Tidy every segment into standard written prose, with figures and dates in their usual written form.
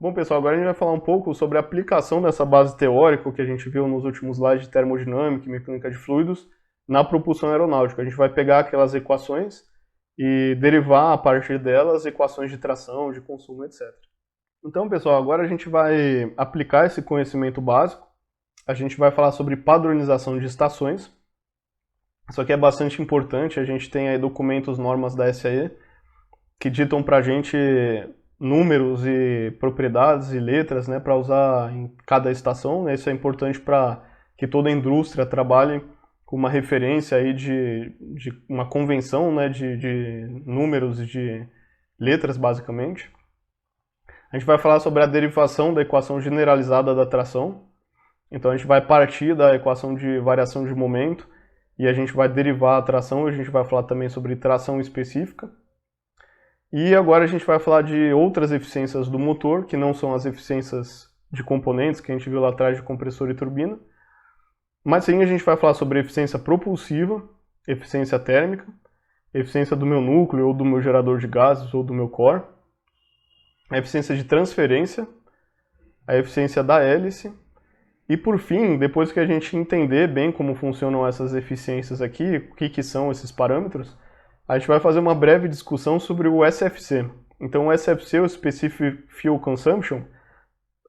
Bom, pessoal, agora a gente vai falar um pouco sobre a aplicação dessa base teórica que a gente viu nos últimos slides de termodinâmica e mecânica de fluidos na propulsão aeronáutica. A gente vai pegar aquelas equações e derivar a partir delas equações de tração, de consumo, etc. Então, pessoal, agora a gente vai aplicar esse conhecimento básico. A gente vai falar sobre padronização de estações. Isso aqui é bastante importante. A gente tem aí documentos, normas da SAE, que ditam para a gente números e propriedades e letras, né, para usar em cada estação, né? Isso é importante para que toda a indústria trabalhe com uma referência aí de uma convenção, né, de números e de letras, basicamente. A gente vai falar sobre a derivação da equação generalizada da tração. Então a gente vai partir da equação de variação de momento e a gente vai derivar a tração, e a gente vai falar também sobre tração específica. E agora a gente vai falar de outras eficiências do motor, que não são as eficiências de componentes que a gente viu lá atrás de compressor e turbina. Mas sim, a gente vai falar sobre eficiência propulsiva, eficiência térmica, eficiência do meu núcleo ou do meu gerador de gases ou do meu core, a eficiência de transferência, a eficiência da hélice. E por fim, depois que a gente entender bem como funcionam essas eficiências aqui, o que são esses parâmetros, a gente vai fazer uma breve discussão sobre o SFC. Então o SFC, o Specific Fuel Consumption,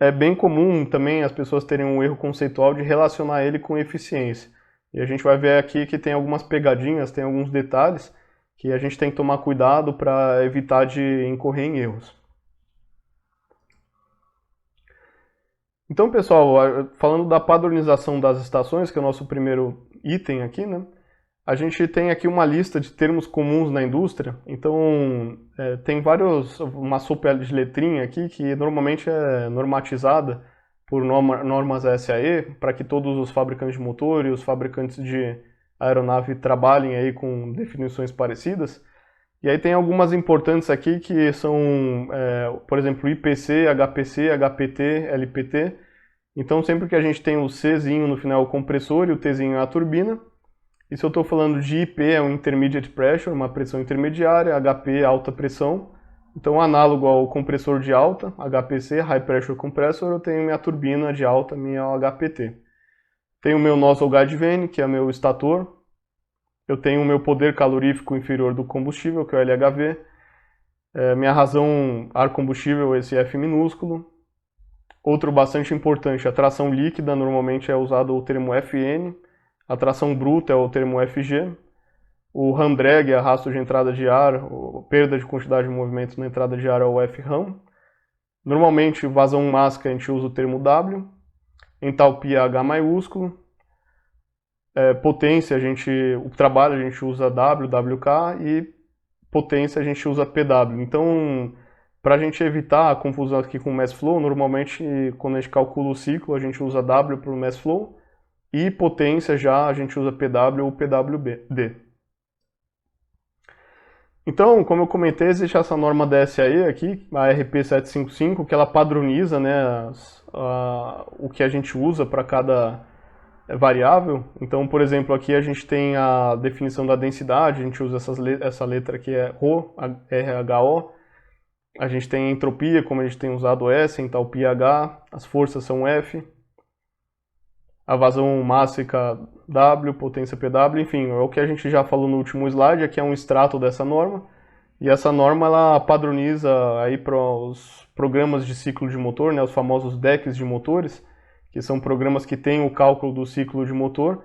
é bem comum também as pessoas terem um erro conceitual de relacionar ele com eficiência. E a gente vai ver aqui que tem algumas pegadinhas, tem alguns detalhes que a gente tem que tomar cuidado para evitar de incorrer em erros. Então, pessoal, falando da padronização das estações, que é o nosso primeiro item aqui, né? A gente tem aqui uma lista de termos comuns na indústria, então tem uma sopa de letrinha aqui que normalmente é normatizada por normas SAE, para que todos os fabricantes de motor e os fabricantes de aeronave trabalhem aí com definições parecidas. E aí tem algumas importantes aqui que são, por exemplo, IPC, HPC, HPT, LPT. Então sempre que a gente tem o Czinho no final é o compressor e o Tzinho é a turbina. E se eu estou falando de IP, é um Intermediate Pressure, uma pressão intermediária, HP, alta pressão. Então, análogo ao compressor de alta, HPC, High Pressure Compressor, eu tenho minha turbina de alta, minha HPT. Tenho o meu Nozzle Guide Vane, que é meu estator. Eu tenho o meu poder calorífico inferior do combustível, que é o LHV. Minha razão ar combustível, esse F minúsculo. Outro bastante importante, a tração líquida, normalmente é usado o termo FN. A tração bruta é o termo FG. O RAM drag, arrasto de entrada de ar, perda de quantidade de movimento na entrada de ar, é o FRAM. Normalmente, vazão mássica, a gente usa o termo W. Entalpia, H maiúsculo. Potência, o trabalho a gente usa W, WK. E potência a gente usa PW. Então, para a gente evitar a confusão aqui com o mass flow, normalmente, quando a gente calcula o ciclo, a gente usa W para o mass flow. E potência já a gente usa PW ou PWD. Então, como eu comentei, existe essa norma da SAE aqui, a RP755, que ela padroniza, né, o que a gente usa para cada variável. Então, por exemplo, aqui a gente tem a definição da densidade, a gente usa essa letra aqui é ρ, RHO. A gente tem a entropia, como a gente tem usado S, entalpia H, as forças são F. A vazão mássica W, potência PW, enfim, é o que a gente já falou no último slide, aqui é um extrato dessa norma, e essa norma ela padroniza aí para os programas de ciclo de motor, né, os famosos decks de motores, que são programas que têm o cálculo do ciclo de motor.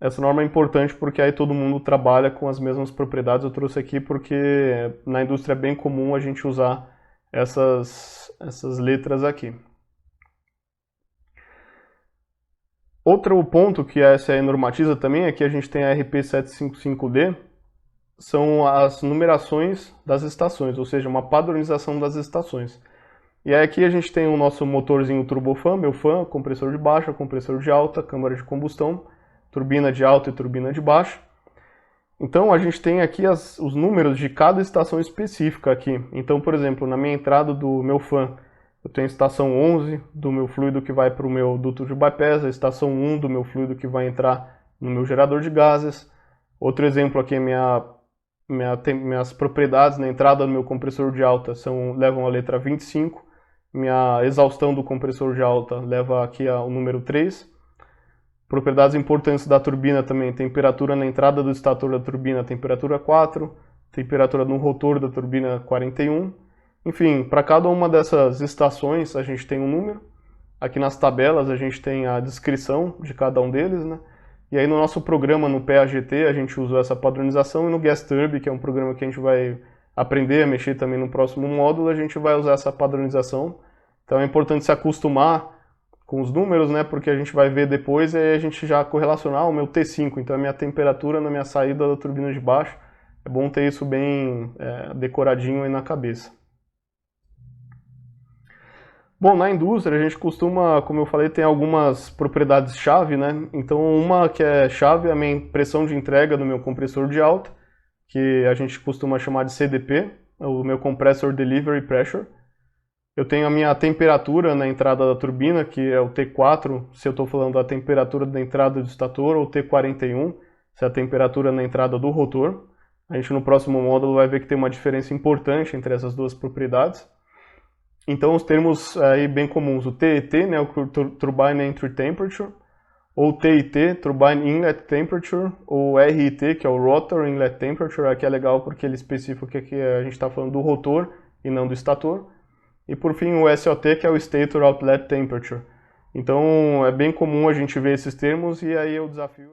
Essa norma é importante porque aí todo mundo trabalha com as mesmas propriedades. Eu trouxe aqui porque na indústria é bem comum a gente usar essas letras aqui. Outro ponto que a SAE normatiza também, aqui a gente tem a RP755D, são as numerações das estações, ou seja, uma padronização das estações. E aí aqui a gente tem o nosso motorzinho turbofan, meu fan, compressor de baixa, compressor de alta, câmara de combustão, turbina de alta e turbina de baixa. Então a gente tem aqui os números de cada estação específica aqui. Então, por exemplo, na minha entrada do meu fan, eu tenho a estação 11 do meu fluido que vai para o meu duto de bypass, a estação 1 do meu fluido que vai entrar no meu gerador de gases. Outro exemplo aqui é minhas propriedades na entrada do meu compressor de alta levam a letra 25, Minha exaustão do compressor de alta leva aqui ao número 3. Propriedades importantes da turbina também, temperatura na entrada do estator da turbina, temperatura 4, temperatura no rotor da turbina 41. Enfim, para cada uma dessas estações a gente tem um número. Aqui nas tabelas a gente tem a descrição de cada um deles, né? E aí no nosso programa, no PAGT, a gente usou essa padronização, e no GasTurb, que é um programa que a gente vai aprender a mexer também no próximo módulo, a gente vai usar essa padronização. Então é importante se acostumar com os números, né? Porque a gente vai ver depois e aí a gente já correlacionar o meu T5, então é a minha temperatura na minha saída da turbina de baixo. É bom ter isso bem decoradinho aí na cabeça. Bom, na indústria a gente costuma, como eu falei, tem algumas propriedades-chave, né? Então uma que é chave é a minha pressão de entrega do meu compressor de alta, que a gente costuma chamar de CDP, o meu Compressor Delivery Pressure. Eu tenho a minha temperatura na entrada da turbina, que é o T4, se eu estou falando da temperatura da entrada do estator, ou T41, se é a temperatura na entrada do rotor. A gente no próximo módulo vai ver que tem uma diferença importante entre essas duas propriedades. Então os termos aí bem comuns, o TET, né, o Turbine Entry Temperature, ou TIT, Turbine Inlet Temperature, ou RIT, que é o Rotor Inlet Temperature. Aqui é legal porque ele especifica que aqui a gente está falando do rotor e não do estator. E por fim o SOT, que é o Stator Outlet Temperature. Então é bem comum a gente ver esses termos e aí o desafio...